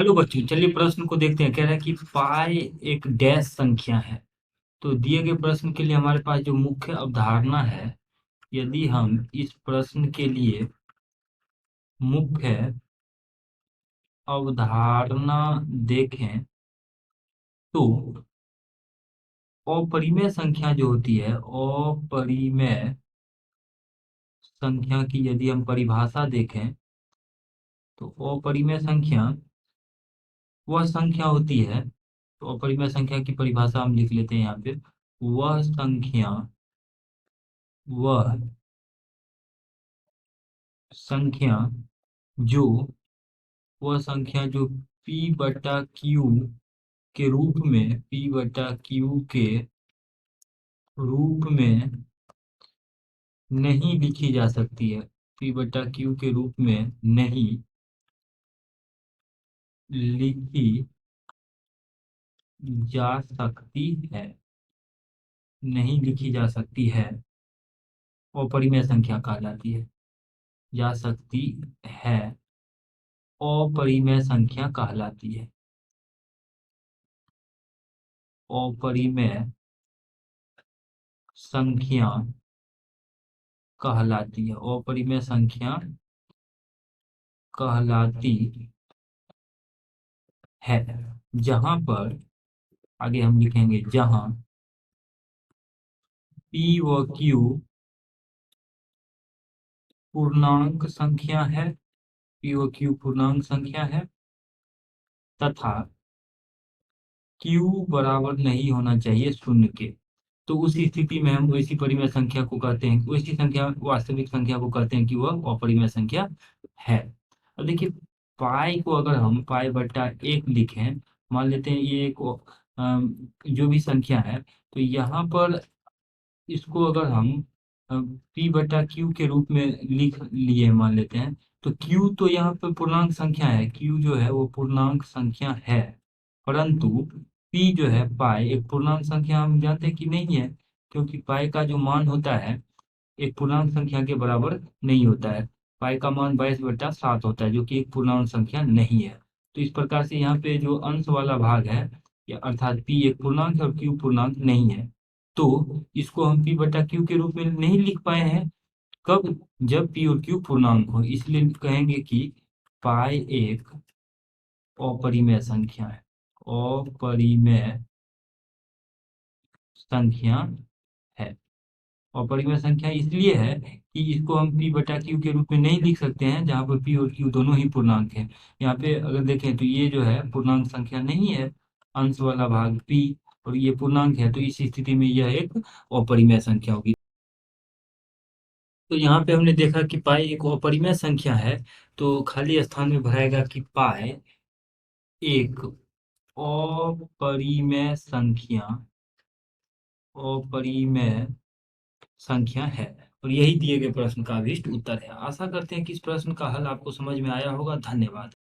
Hello बच्चों, चलिए प्रश्न को देखते हैं। कह रहा है कि पाई एक डैश संख्या है। तो दिए गए प्रश्न के लिए हमारे पास जो मुख्य अवधारणा है, यदि हम इस प्रश्न के लिए मुख्य अवधारणा देखें तो अपरिमेय संख्या जो होती है, अपरिमेय संख्या की यदि हम परिभाषा देखें तो अपरिमेय संख्या वह संख्या होती है। तो अपरिमेय संख्या की परिभाषा हम लिख लेते हैं यहाँ पे। वह संख्या वह संख्या जो वह संख्या जो P बटा क्यू के रूप में P बटा क्यू के रूप में नहीं लिखी जा सकती है। P बटा क्यू के रूप में नहीं लिखी जा सकती है। नहीं लिखी जा सकती है, अपरिमेय संख्या कहलाती है। जा सकती है, अपरिमेय संख्या कहलाती है। अपरिमेय संख्या कहलाती है। अपरिमेय संख्या कहलाती है जहां पर, आगे हम लिखेंगे, जहां P व Q पूर्णांक संख्या है। P व Q पूर्णांक संख्या है तथा Q बराबर नहीं होना चाहिए शून्य के। तो उस स्थिति में हम वैसी परिमेय संख्या को कहते हैं, वैसी संख्या, वास्तविक संख्या को कहते हैं कि वह अपरिमेय संख्या है। अब देखिए, पाई को अगर हम पाई बटा एक लिखें, मान लेते हैं ये एक जो भी संख्या है, तो यहाँ पर इसको अगर हम P बटा क्यू के रूप में लिख लिए मान लेते हैं, तो Q तो यहाँ पर पूर्णांक संख्या है। Q जो है वो पूर्णांक संख्या है, परंतु P जो है पाई एक पूर्णांक संख्या हम जानते हैं कि नहीं है, क्योंकि पाई का जो मान होता है एक पूर्णांक संख्या के बराबर नहीं होता है। पाई का मान 22/7 होता है, जो कि एक पूर्णांक संख्या नहीं है। तो इस प्रकार से यहाँ पे जो अंश वाला भाग है, या अर्थात P एक पूर्णांक है और Q पूर्णांक नहीं है, तो इसको हम P बटा Q के रूप में नहीं लिख पाए हैं। कब? जब P और Q पूर्णांक हो, इसलिए कहेंगे कि पाई एक अपरिमेय संख्या है। अपरिमेय संख्या है। अपरिमेय संख्या इसलिए है कि इसको हम P बटा Q के रूप में नहीं लिख सकते हैं, जहाँ पर P और Q दोनों ही पूर्णांक है। यहाँ पे अगर देखें तो ये जो है पूर्णांक संख्या नहीं है, अंश वाला भाग P, और ये पूर्णांक है, तो इस स्थिति में यह एक अपरिमेय संख्या होगी। तो यहाँ पे हमने देखा कि पाई एक अपरिमेय संख्या है, तो खाली स्थान में भराएगा कि पाई एक अपरिमेय संख्या, अपरिमेय संख्या है। और यही दिए गए प्रश्न का अभिष्ट उत्तर है। आशा करते हैं कि इस प्रश्न का हल आपको समझ में आया होगा। धन्यवाद।